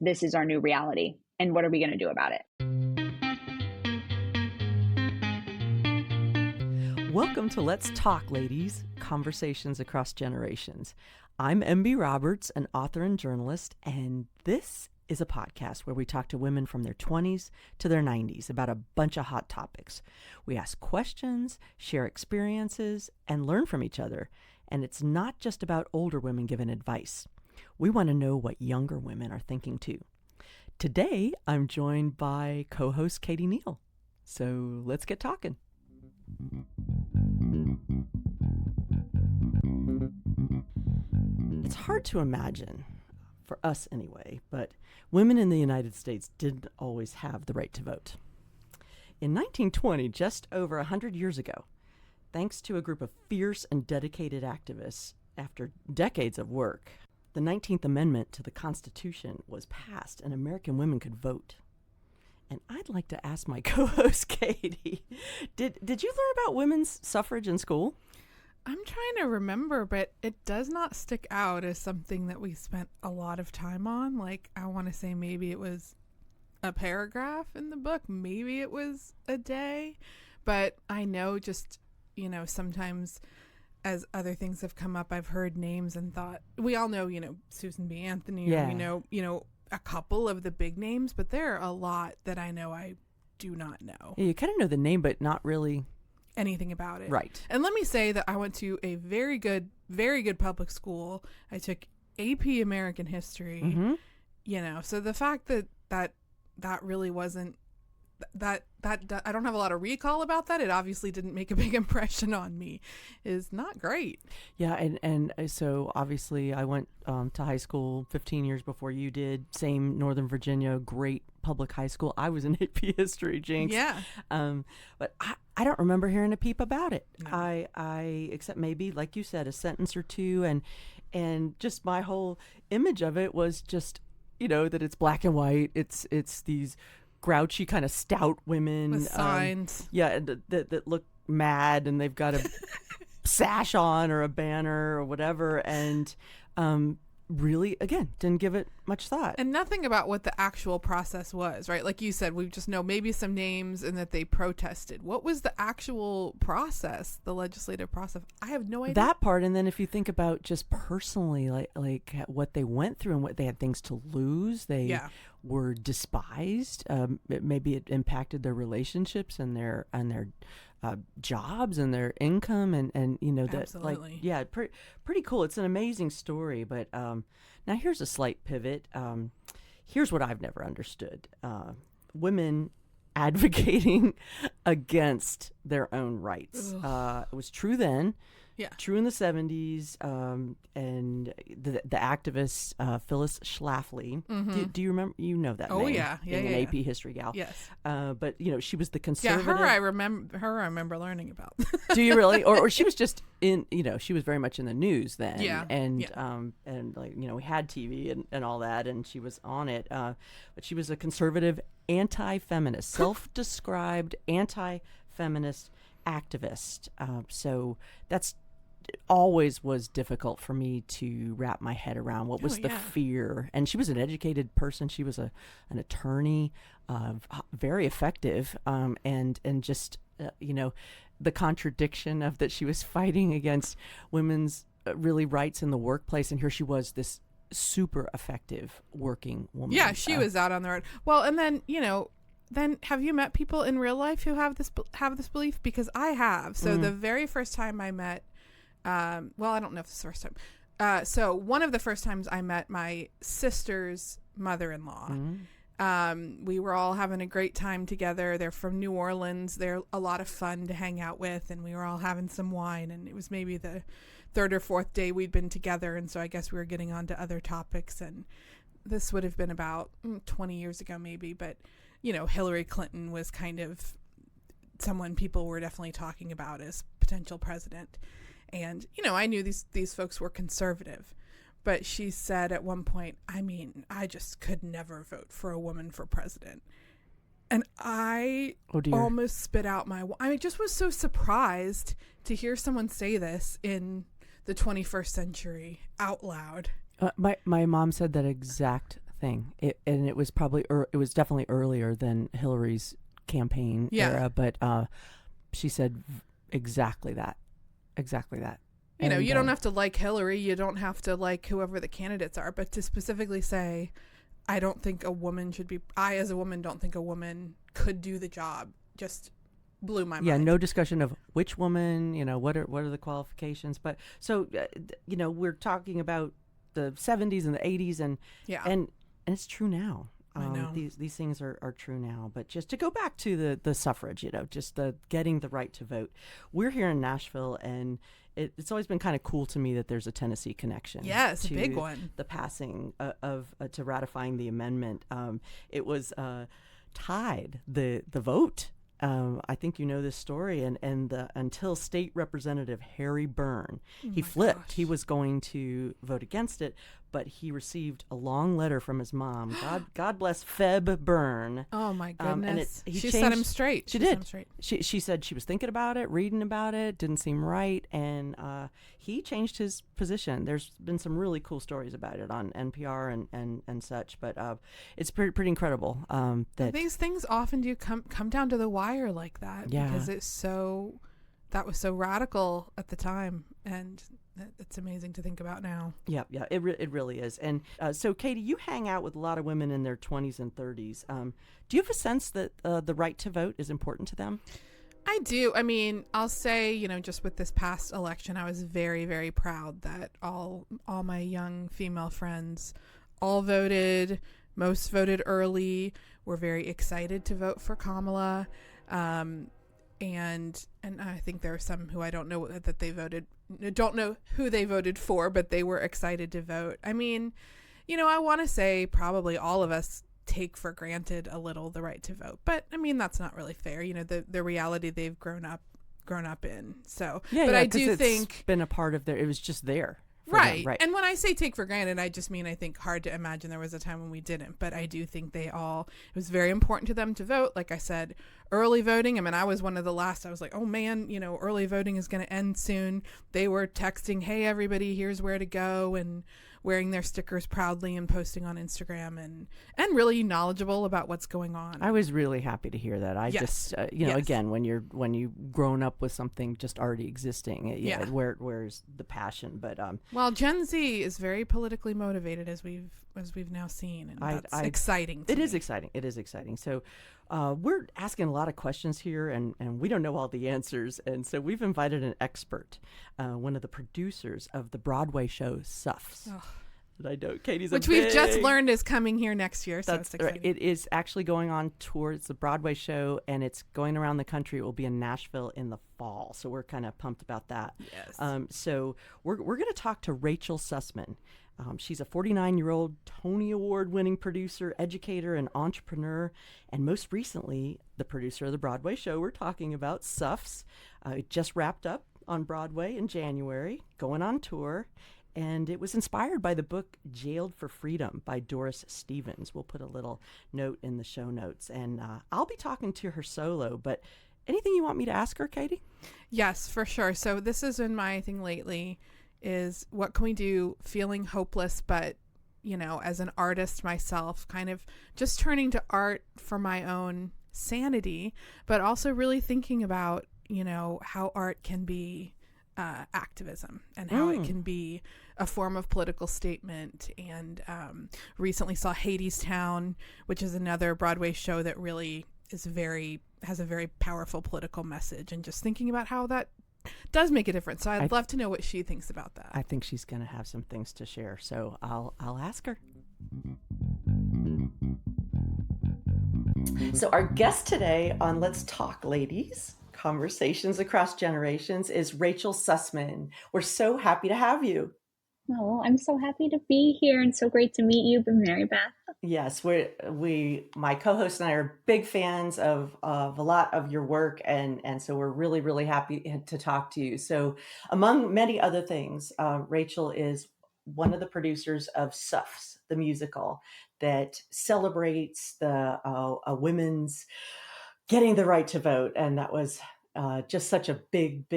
this is our new reality. And what are we going to do about it? Welcome to Let's Talk, ladies, conversations across generations. I'm MB Roberts, an author and journalist, and this is a podcast where we talk to women from their 20s to their 90s about a bunch of hot topics. We ask questions, share experiences, and learn from each other. And it's not just about older women giving advice. We want to know what younger women are thinking too. Today, I'm joined by co-host Katie Neal. So let's get talking. It's hard to imagine, for us anyway, but women in the United States didn't always have the right to vote. In 1920, just over 100 years ago, thanks to a group of fierce and dedicated activists, after decades of work, the 19th Amendment to the Constitution was passed and American women could vote. And I'd like to ask my co-host, Katie, did you learn about women's suffrage in school? I'm trying to remember, but it does not stick out as something that we spent a lot of time on. Like, I want to say maybe it was a paragraph in the book. Maybe it was a day. But I know just, sometimes as other things have come up, I've heard names and thought, we all know, Susan B. Anthony, yeah. or we know a couple of the big names, but there are a lot that I know I do not know. Yeah, you kind of know the name, but not really anything about it. Right. And let me say that I went to a very good public school. I took AP American History, so the fact that really wasn't that I don't have a lot of recall about that. It obviously didn't make a big impression on me is not great. Yeah. And so obviously I went to high school 15 years before you did. Same Northern Virginia, great public high school. I was in AP History, Jinx. Yeah. But I don't remember hearing a peep about it. No. I except maybe, like you said, a sentence or two. And just my whole image of it was just, that it's black and white. It's these grouchy kind of stout women with signs. That look mad, and they've got a sash on or a banner or whatever, and really, again, didn't give it much thought. And nothing about what the actual process was, right? Like you said, we just know maybe some names and that they protested. What was the actual process, the legislative process? I have no idea. That part, and then if you think about just personally, like what they went through and what they had things to lose, they were despised. Maybe it impacted their relationships and their jobs and their income, and Absolutely. pretty cool. It's an amazing story. But now here's a slight pivot. Here's what I've never understood: women advocating against their own rights. It was true then. Yeah. True in the 70s, and the activist Phyllis Schlafly. Do you remember? You know that name? Oh yeah, being an AP history gal. Yes. But she was the conservative. Yeah, I remember learning about. Do you really? Or she was just in. She was very much in the news then. Yeah. And we had TV and all that, and she was on it. But she was a conservative, anti-feminist, self-described anti-feminist activist. So that's always was difficult for me to wrap my head around. What was the fear? And she was an educated person. She was an attorney, very effective, and just the contradiction of that she was fighting against women's really rights in the workplace, and here she was, this super effective working woman. Yeah, she was out on the road. Well, and then then have you met people in real life who have this belief? Because I have. So the very first time I met, I don't know if it's the first time. So one of the first times I met my sister's mother-in-law. We were all having a great time together. They're from New Orleans. They're a lot of fun to hang out with, and we were all having some wine, and it was maybe the third or fourth day we'd been together, and so I guess we were getting on to other topics, and this would have been about 20 years ago maybe, but Hillary Clinton was kind of someone people were definitely talking about as potential president. And, I knew these folks were conservative, but she said at one point, I just could never vote for a woman for president. And I almost spit out I just was so surprised to hear someone say this in the 21st century out loud. My mom said that exact thing. And it was probably, it was definitely earlier than Hillary's campaign era, but she said exactly that. Exactly that. You know, you don't have to like Hillary. You don't have to like whoever the candidates are. But to specifically say, I don't think a woman should be, I as a woman don't think a woman could do the job, just blew my mind. Yeah, no discussion of which woman, you know, what are the qualifications. But so, you know, we're talking about the 70s and the 80s and it's true now. I know. These things are true now. But just to go back to the suffrage, you know, just the getting the right to vote. We're here in Nashville, and it's always been kind of cool to me that there's a Tennessee connection. Yes, a big one. The passing to ratifying the amendment. It was tied the vote. I think you know this story, and until State Representative Harry Byrne, he flipped. Gosh. He was going to vote against it, but he received a long letter from his mom. God bless Feb Byrne. Oh my goodness! And she set him straight. She did. She said she was thinking about it, reading about it, didn't seem right, and he changed his position. There's been some really cool stories about it on NPR and such, but it's pretty incredible. That these things often do come down to the wire like that, because that was so radical at the time, and it's amazing to think about now. Yeah, it really is. And so, Katie, you hang out with a lot of women in their 20s and 30s. Do you have a sense that the right to vote is important to them? I do. I mean, I'll say, you know, just with this past election, I was very, very proud that all my young female friends all voted. Most voted early. Were very excited to vote for Kamala. And I think there are some who I don't know that they voted, don't know who they voted for, but they were excited to vote. I mean, you know, I want to say probably all of us take for granted a little the right to vote, but I mean, that's not really fair. You know, the reality they've grown up in. So, but I do think it's been a part of it was just there. Right. And when I say take for granted, I just mean I think hard to imagine there was a time when we didn't. But I do think it was very important to them to vote. Like I said, early voting. I mean, I was one of the last. I was like, oh, man, you know, early voting is going to end soon. They were texting, hey, everybody, here's where to go, and wearing their stickers proudly and posting on Instagram and really knowledgeable about what's going on. I was really happy to hear that. Just, you know, again, when you've grown up with something just already existing, where's the passion? But well, Gen Z is very politically motivated, as we've now seen, and that's exciting. It is exciting. It is exciting. So we're asking a lot of questions here, and we don't know all the answers, and so we've invited an expert, one of the producers of the Broadway show Suffs. Oh. I know Katie's which we've just learned is coming here next year, so it's exciting. It is actually going on tour. It's a Broadway show, and it's going around the country. It will be in Nashville in the fall, so we're kind of pumped about that. Yes. So we're going to talk to Rachel Sussman. She's a 49-year-old Tony Award-winning producer, educator, and entrepreneur, and most recently, the producer of the Broadway show we're talking about, Suffs. It just wrapped up on Broadway in January, going on tour. And it was inspired by the book Jailed for Freedom by Doris Stevens. We'll put a little note in the show notes. And I'll be talking to her solo, but anything you want me to ask her, Katie? Yes, for sure. So this has been my thing lately, is what can we do feeling hopeless, but, you know, as an artist myself, kind of just turning to art for my own sanity, but also really thinking about, you know, how art can be activism and how it can be a form of political statement. And recently saw Hadestown, which is another Broadway show that really has a very powerful political message, and just thinking about how that does make a difference. So I'd love to know what she thinks about that. I think she's going to have some things to share, so I'll ask her. So our guest today on Let's Talk Ladies, Conversations Across Generations, is Rachel Sussman. We're so happy to have you. Oh, I'm so happy to be here and so great to meet you, Mary Beth. Yes, my co-host and I are big fans of a lot of your work, and so we're really, really happy to talk to you. So among many other things, Rachel is one of the producers of Suffs, the musical that celebrates the women's getting the right to vote. And that was just such a big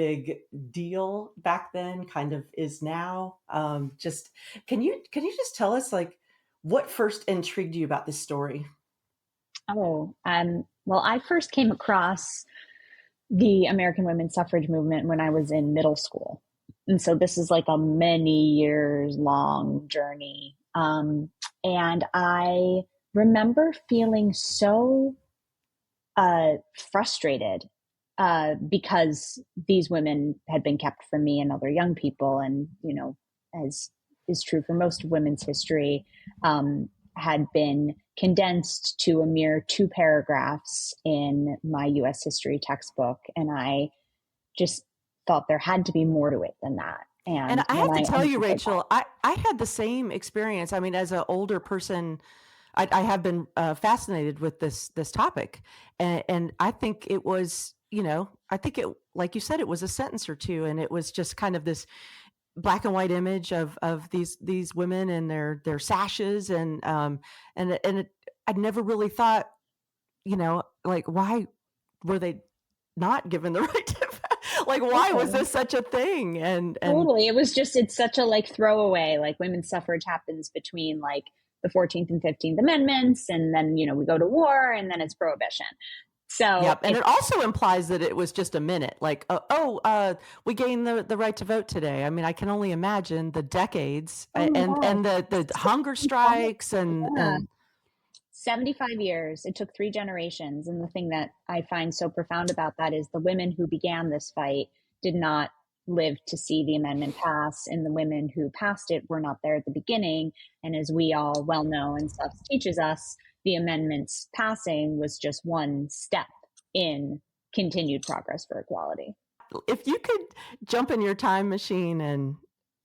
deal back then, kind of is now. Just can you just tell us, like, What first intrigued you about this story? Well, I first came across the American women's suffrage movement when I was in middle school. And so this is like a many years long journey. And I remember feeling so frustrated because these women had been kept from me and other young people. And, as is true for most of women's history, had been condensed to a mere 2 paragraphs in my US history textbook. And I just thought there had to be more to it than that. And And I when have to I tell you, uncovered that, Rachel, I had the same experience. I mean, as an older person, I have been fascinated with this topic, and I think it was, I think it, like you said, it was a sentence or two, and it was just kind of this black and white image of these women and their sashes, I'd never really thought, like, why were they not given the right to, like, why was totally, this such a thing? And totally, it's such a like throwaway, like women's suffrage happens between like the 14th and 15th Amendments. And then, we go to war and then it's prohibition. So Yep, and it also implies that it was just a minute. Like, we gained the right to vote today. I mean, I can only imagine the decades oh my and gosh, the hunger strikes yeah. and 75 years. It took 3 generations. And the thing that I find so profound about that is the women who began this fight did not live to see the amendment pass, and the women who passed it were not there at the beginning. And as we all well know and Suffs teaches us, the amendment's passing was just one step in continued progress for equality. if you could jump in your time machine and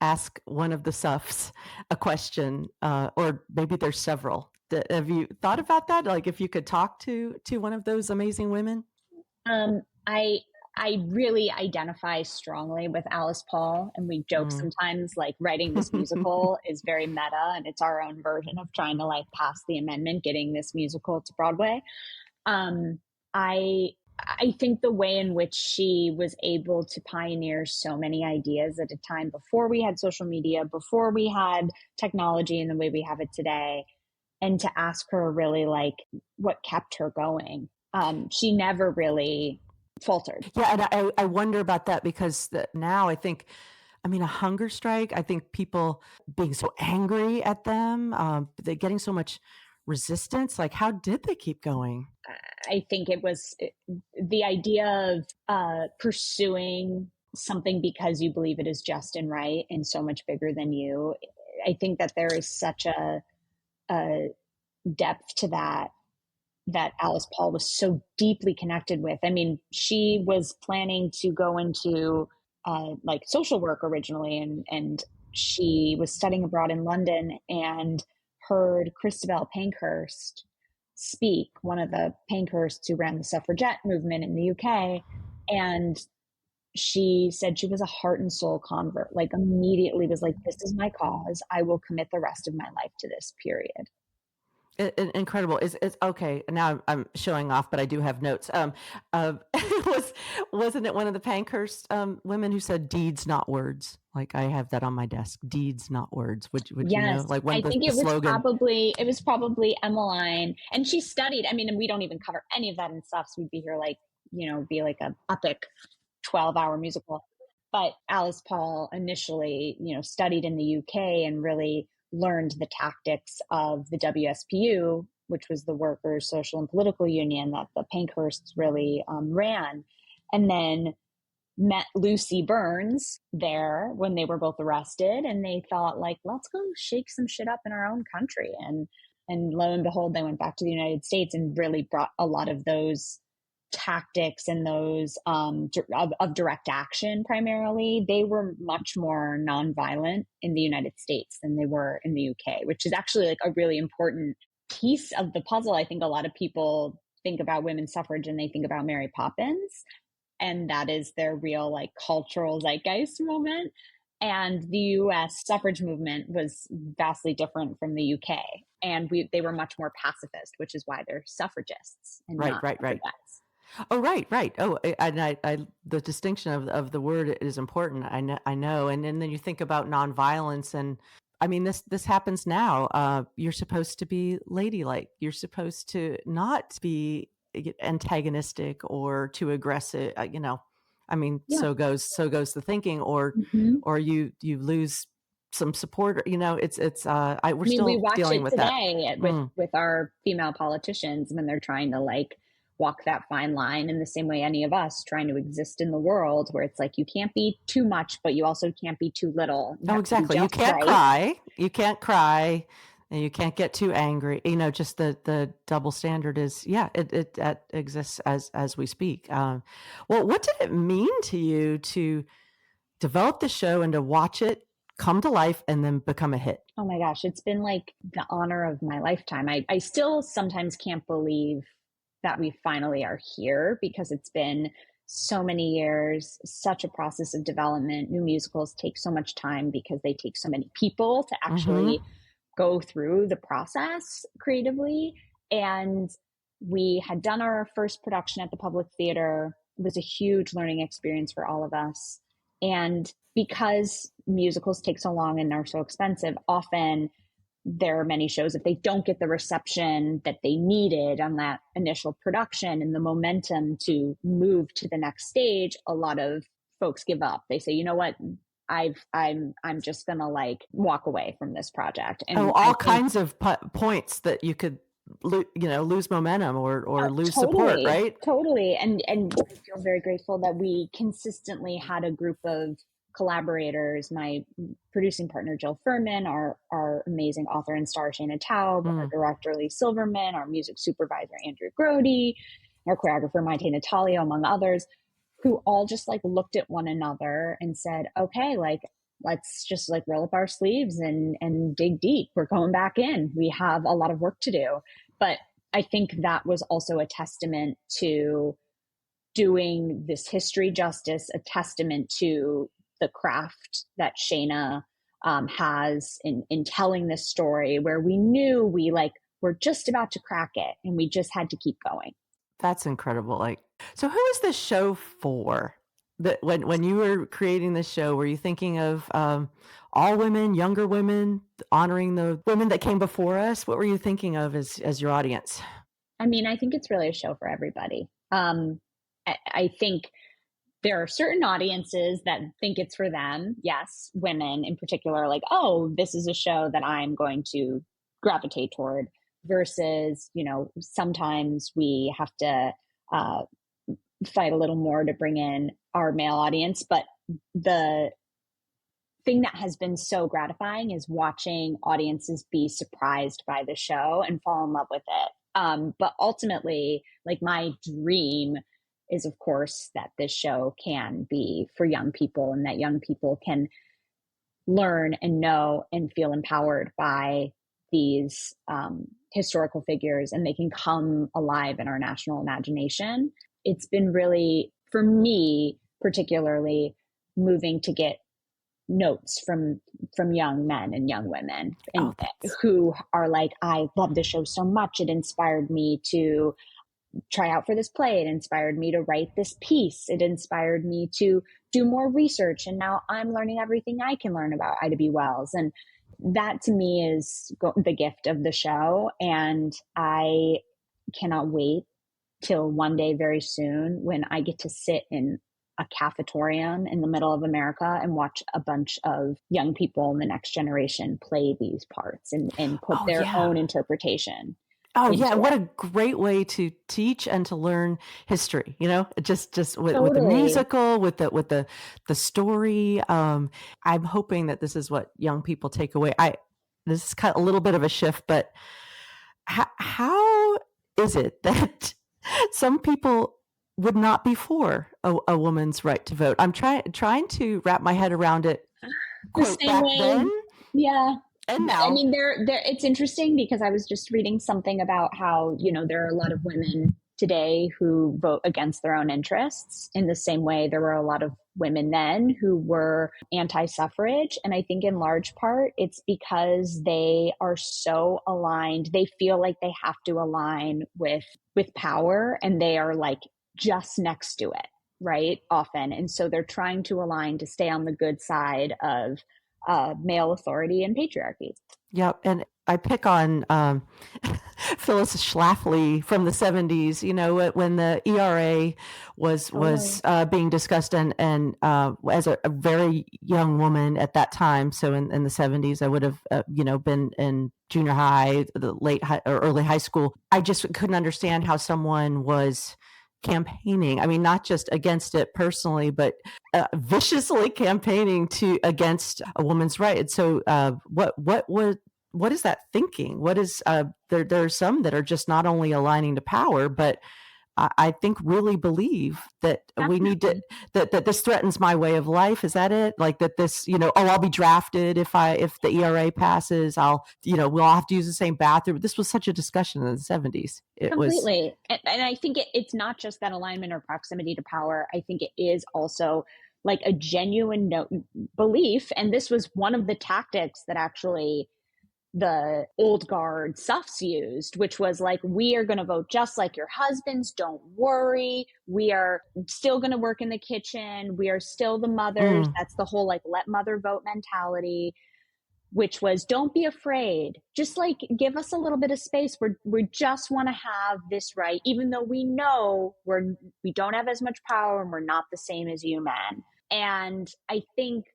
ask one of the Suffs a question, or maybe there's several. Have you thought about that? Like, if you could talk to one of those amazing women? Um, I I really identify strongly with Alice Paul, and we joke Mm. sometimes like writing this musical is very meta, and it's our own version of trying to like pass the amendment, getting this musical to Broadway. Um, I I think the way in which she was able to pioneer so many ideas at a time before we had social media, before we had technology in the way we have it today, and to ask her really like what kept her going. She never really faltered. Yeah, and I wonder about that because now I think, I mean, a hunger strike, I think people being so angry at them, they're getting so much resistance. Like, how did they keep going? I think it was the idea of pursuing something because you believe it is just and right and so much bigger than you. I think that there is such a depth to that Alice Paul was so deeply connected with. I mean, she was planning to go into like social work originally, and she was studying abroad in London and heard Christabel Pankhurst speak, one of the Pankhursts who ran the suffragette movement in the UK. And she said she was a heart and soul convert, like immediately was like, this is my cause. I will commit the rest of my life to this, period. Incredible. Is okay. Now I'm showing off, but I do have notes. Wasn't it one of the Pankhurst women who said deeds, not words? Like, I have that on my desk. Deeds, not words. Would you know? Yes, Like, when I think the it was slogan. probably Emmeline, and she studied. I mean, and we don't even cover any of that in Suffs. We'd be here like, be like a epic 12-hour musical. But Alice Paul initially, studied in the UK and really learned the tactics of the WSPU, which was the Workers' Social and Political Union that the Pankhursts really ran, and then met Lucy Burns there when they were both arrested, and they thought like, let's go shake some shit up in our own country. And lo and behold, they went back to the United States and really brought a lot of those tactics and those of direct action. Primarily, they were much more nonviolent in the United States than they were in the UK, which is actually like a really important piece of the puzzle. I think a lot of people think about women's suffrage and they think about Mary Poppins, and that is their real like cultural zeitgeist moment. And the US suffrage movement was vastly different from the UK, and they were much more pacifist, which is why they're suffragists and Right, not right, right. suffragettes. Oh, right, right. Oh, and the distinction of the word is important. I know. And then you think about nonviolence, and I mean, this happens now. You're supposed to be ladylike. You're supposed to not be antagonistic or too aggressive. I mean, Yeah. so goes the thinking, Hmm. or you lose some support. It's we're I mean, we still watch dealing it with that. today with our female politicians when they're trying to like walk that fine line in the same way any of us trying to exist in the world, where it's like you can't be too much, but you also can't be too little. You Oh, have to be exactly. You just can't right. cry. You can't cry, and you can't get too angry. Just the double standard is, it that exists as we speak. Well, what did it mean to you to develop the show and to watch it come to life and then become a hit? Oh my gosh, it's been like the honor of my lifetime. I still sometimes can't believe that we finally are here, because it's been so many years, such a process of development. New musicals take so much time because they take so many people to Mm-hmm. actually go through the process creatively. And we had done our first production at the Public Theater. It was a huge learning experience for all of us. And because musicals take so long and are so expensive, often there are many shows, if they don't get the reception that they needed on that initial production and the momentum to move to the next stage, a lot of folks give up. They say, you know what, I'm just gonna like walk away from this project. And I All think kinds of points that you could lose momentum or lose support, totally, right? totally. And I feel very grateful that we consistently had a group of collaborators, my producing partner Jill Furman, our amazing author and star Shayna Taub, our director Lee Silverman, our music supervisor Andrew Grody, our choreographer Maite Natalio, among others, who all just like looked at one another and said, okay, like let's just like roll up our sleeves and dig deep. We're going back in. We have a lot of work to do. But I think that was also a testament to doing this history justice, a testament to the craft that Shayna has in telling this story, where we knew we like were just about to crack it and we just had to keep going. That's incredible. So who is this show for? That when you were creating this show, were you thinking of all women, younger women, honoring the women that came before us? What were you thinking of as your audience? I mean, I think it's really a show for everybody. I think there are certain audiences that think it's for them. Yes, women in particular, like, oh, this is a show that I'm going to gravitate toward, versus, sometimes we have to fight a little more to bring in our male audience. But the thing that has been so gratifying is watching audiences be surprised by the show and fall in love with it. But ultimately, like, my dream is, of course, that this show can be for young people, and that young people can learn and know and feel empowered by these historical figures, and they can come alive in our national imagination. It's been really, for me, particularly moving to get notes from young men and young women, and who are like, I love the show so much. It inspired me to try out for this play. It inspired me to write this piece. It inspired me to do more research. And now I'm learning everything I can learn about Ida B. Wells. And that to me is the gift of the show. And I cannot wait till one day very soon when I get to sit in a cafetorium in the middle of America and watch a bunch of young people in the next generation play these parts and put their own interpretation. Oh yeah, what a great way to teach and to learn history, just with the musical, with the story. I'm hoping that this is what young people take away. This is kind of a little bit of a shift, but how is it that some people would not be for a woman's right to vote? I'm trying to wrap my head around it. The same way, then, yeah. And now, I mean, it's interesting because I was just reading something about how, there are a lot of women today who vote against their own interests, in the same way there were a lot of women then who were anti-suffrage. And I think in large part, it's because they are so aligned. They feel like they have to align with power, and they are like just next to it, right? Often. And so they're trying to align to stay on the good side of male authority and patriarchy. Yep, and I pick on Phyllis Schlafly from the 70s. You know, when the ERA was being discussed, and as a very young woman at that time, so in the 70s, I would have been in junior high, the late high, or early high school. I just couldn't understand how someone was campaigning. I mean, not just against it personally, but viciously campaigning against a woman's right. And so, what is that thinking? What is there are some that are just not only aligning to power, but I think really believe that we need to, that this threatens my way of life. Is that it? Like that this, I'll be drafted if the ERA passes. We'll have to use the same bathroom. This was such a discussion in the 70s. Completely. And I think it's not just that alignment or proximity to power. I think it is also like a genuine belief. And this was one of the tactics that actually the old guard Suffs used, which was like, we are going to vote just like your husbands. Don't worry. We are still going to work in the kitchen. We are still the mothers. That's the whole like let mother vote mentality, which was don't be afraid. Just like give us a little bit of space. We just want to have this right, even though we know we don't have as much power and we're not the same as you men. And I think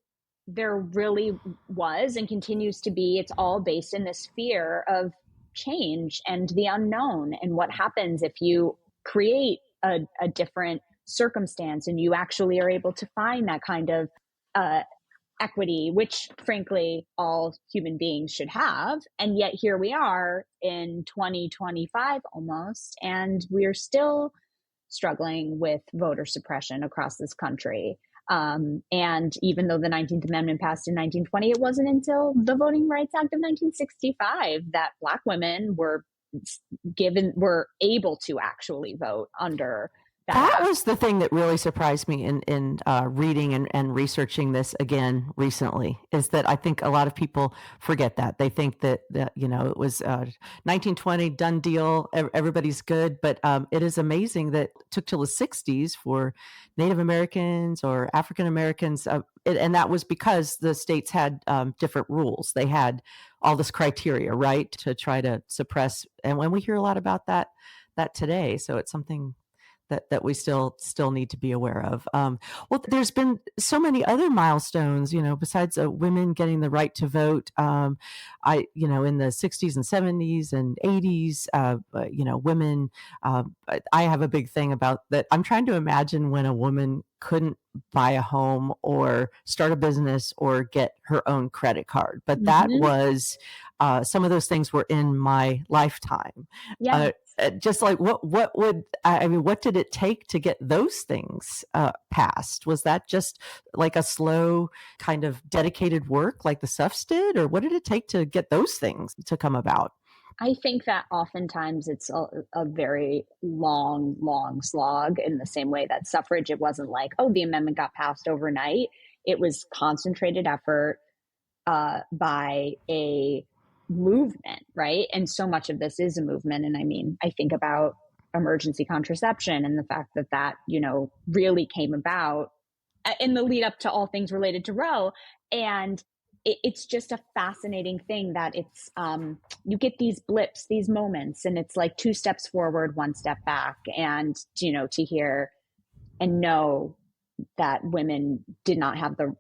there really was and continues to be, it's all based in this fear of change and the unknown and what happens if you create a different circumstance and you actually are able to find that kind of equity, which frankly all human beings should have. And yet here we are in 2025 almost, and we're still struggling with voter suppression across this country. And even though the 19th Amendment passed in 1920, it wasn't until the Voting Rights Act of 1965 that Black women were able to actually vote under that was the thing that really surprised me in reading and researching this again recently, is that I think a lot of people forget that. They think that it was 1920, done deal, everybody's good. But it is amazing that it took till the 60s for Native Americans or African Americans. And that was because the states had different rules. They had all this criteria, right, to try to suppress. And when we hear a lot about that today, so it's something that we still need to be aware of. Well, there's been so many other milestones, besides women getting the right to vote. In the 60s and 70s and 80s, women. I have a big thing about that. I'm trying to imagine when a woman couldn't buy a home or start a business or get her own credit card, but that was some of those things were in my lifetime. Yeah. Just like what did it take to get those things passed? Was that just like a slow kind of dedicated work like the Suffs did, or what did it take to get those things to come about? I think that oftentimes it's a very long slog, in the same way that suffrage, it wasn't like, oh, the amendment got passed overnight. It was concentrated effort by a movement, right? And so much of this is a movement. And I mean, I think about emergency contraception and the fact that really came about in the lead up to all things related to Roe. And it's just a fascinating thing that it's you get these blips, these moments, and it's like 2 steps forward, 1 step back. And to hear and know that women did not have the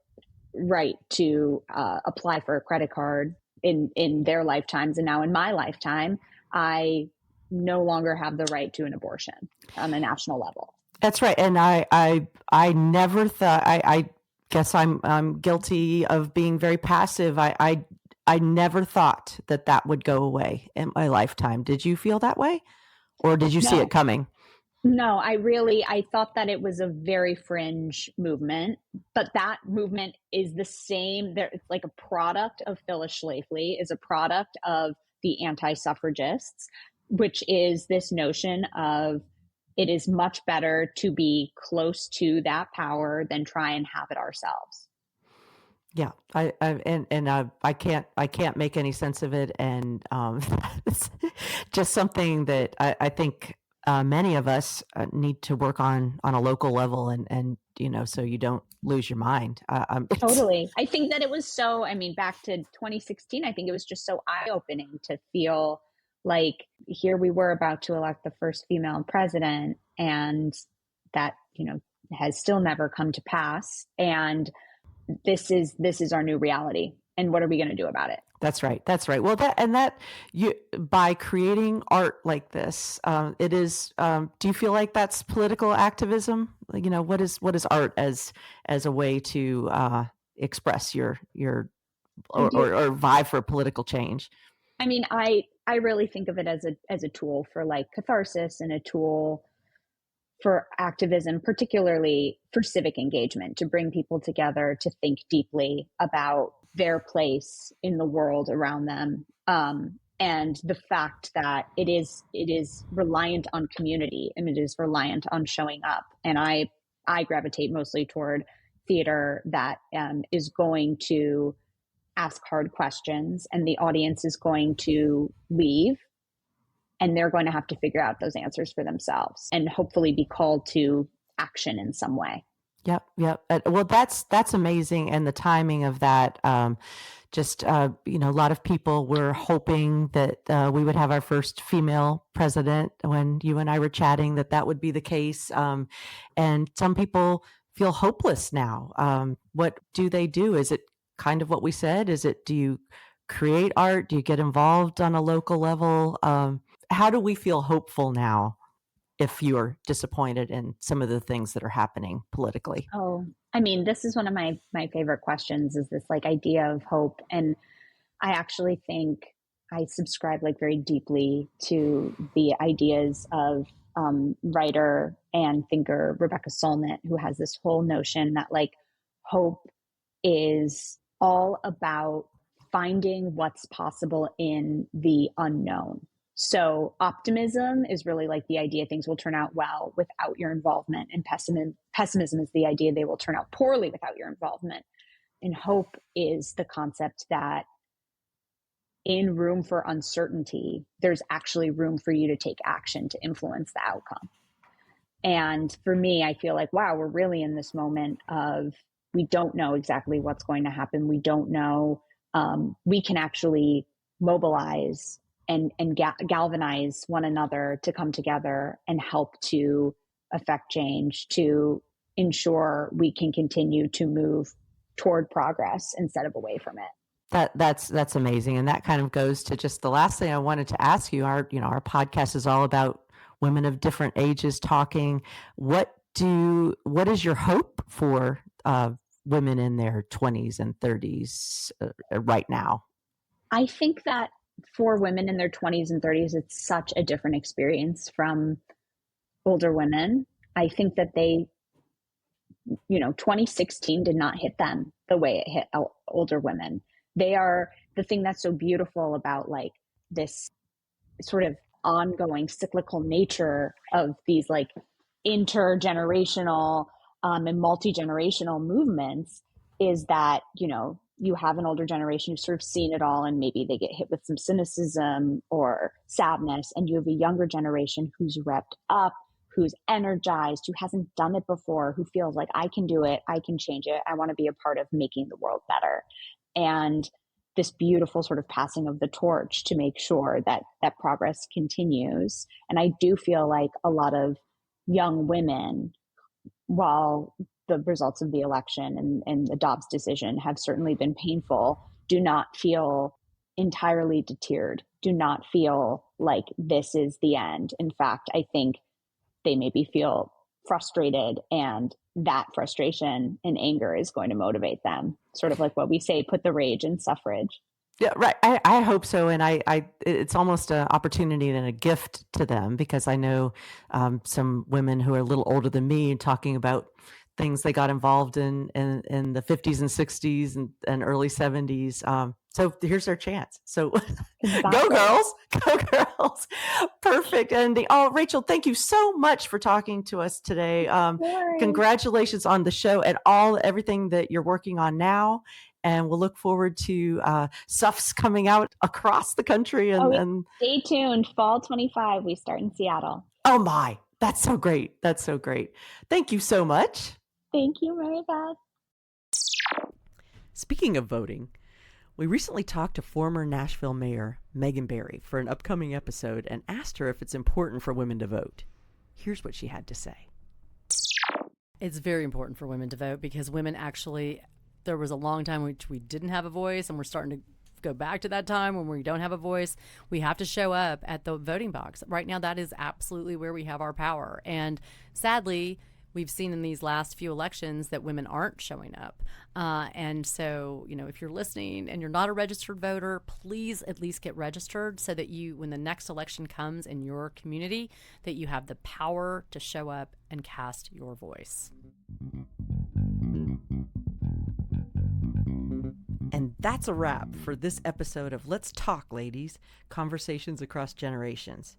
right to apply for a credit card in their lifetimes, and now in my lifetime, I no longer have the right to an abortion on a national level. That's right. And I never thought, I guess I'm guilty of being very passive. I never thought that would go away in my lifetime. Did you feel that way, or did you see it coming? No, I thought that it was a very fringe movement, but that movement is the same. It's like a product of Phyllis Schlafly, is a product of the anti-suffragists, which is this notion of it is much better to be close to that power than try and have it ourselves. Yeah, I can't make any sense of it, and it's just something that I think many of us need to work on a local level, and so you don't lose your mind. Totally. I think that it was so, I mean, back to 2016, I think it was just so eye-opening to feel like here we were about to elect the first female president, and that, has still never come to pass. And this is our new reality. And what are we going to do about it? That's right. That's right. Well, by creating art like this, it is. Do you feel like that's political activism? What is art as a way to express your or vie for political change? I mean, I really think of it as a tool for like catharsis and a tool for activism, particularly for civic engagement, to bring people together to think deeply about their place in the world around them. And the fact that it is reliant on community, and it is reliant on showing up. And I gravitate mostly toward theater that is going to ask hard questions, and the audience is going to leave, and they're going to have to figure out those answers for themselves and hopefully be called to action in some way. Yep. Well, that's amazing. And the timing of that, a lot of people were hoping that we would have our first female president when you and I were chatting, that would be the case. And some people feel hopeless now. What do they do? Is it kind of what we said? Do you create art? Do you get involved on a local level? How do we feel hopeful now if you're disappointed in some of the things that are happening politically? Oh, I mean, this is one of my favorite questions, is this like idea of hope. And I actually think I subscribe like very deeply to the ideas of writer and thinker Rebecca Solnit, who has this whole notion that like hope is all about finding what's possible in the unknown. So optimism is really like the idea things will turn out well without your involvement, and pessimism is the idea they will turn out poorly without your involvement. And hope is the concept that in room for uncertainty, there's actually room for you to take action to influence the outcome. And for me, I feel like, wow, we're really in this moment of, we don't know exactly what's going to happen. We don't know. We can actually mobilize and galvanize one another to come together and help to affect change, to ensure we can continue to move toward progress instead of away from it. That's amazing. And that kind of goes to just the last thing I wanted to ask you. Our podcast is all about women of different ages talking. What is your hope for women in their 20s and 30s right now? I think that for women in their 20s and 30s, it's such a different experience from older women. I think that 2016 did not hit them the way it hit older women. They are the thing that's so beautiful about like this sort of ongoing cyclical nature of these like intergenerational and multi-generational movements, is that, you have an older generation who's sort of seen it all, and maybe they get hit with some cynicism or sadness. And you have a younger generation who's revved up, who's energized, who hasn't done it before, who feels like, I can do it, I can change it, I want to be a part of making the world better. And this beautiful sort of passing of the torch to make sure that progress continues. And I do feel like a lot of young women, while the results of the election and the Dobbs decision have certainly been painful, do not feel entirely deterred, do not feel like this is the end. In fact, I think they maybe feel frustrated, and that frustration and anger is going to motivate them. Sort of like what we say, put the rage in suffrage. Yeah, right. I hope so. And it's almost an opportunity and a gift to them, because I know some women who are a little older than me talking about things they got involved in the 50s and 60s and early 70s. So here's their chance. So Exactly. Go girls. Perfect ending. Oh, Rachel, thank you so much for talking to us today. Congratulations on the show and everything that you're working on now. and we'll look forward to Suffs coming out across the country. And stay tuned. Fall 25, we start in Seattle. Oh my, that's so great. That's so great. Thank you so much. Thank you, Mary Beth. Speaking of voting, we recently talked to former Nashville Mayor Megan Barry for an upcoming episode and asked her if it's important for women to vote. Here's what she had to say. It's very important for women to vote because women actually, there was a long time which we didn't have a voice, and we're starting to go back to that time when we don't have a voice. We have to show up at the voting box. Right now, that is absolutely where we have our power. And sadly, we've seen in these last few elections that women aren't showing up. And so, if you're listening and you're not a registered voter, please at least get registered so that you, when the next election comes in your community, that you have the power to show up and cast your voice. And that's a wrap for this episode of Let's Talk, Ladies, Conversations Across Generations.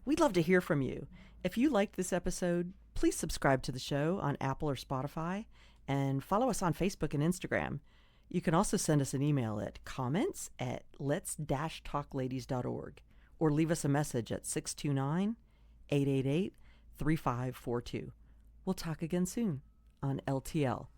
We'd love to hear from you. If you liked this episode, please subscribe to the show on Apple or Spotify and follow us on Facebook and Instagram. You can also send us an email at comments@lets-talkladies.org or leave us a message at 629-888-3542. We'll talk again soon on LTL.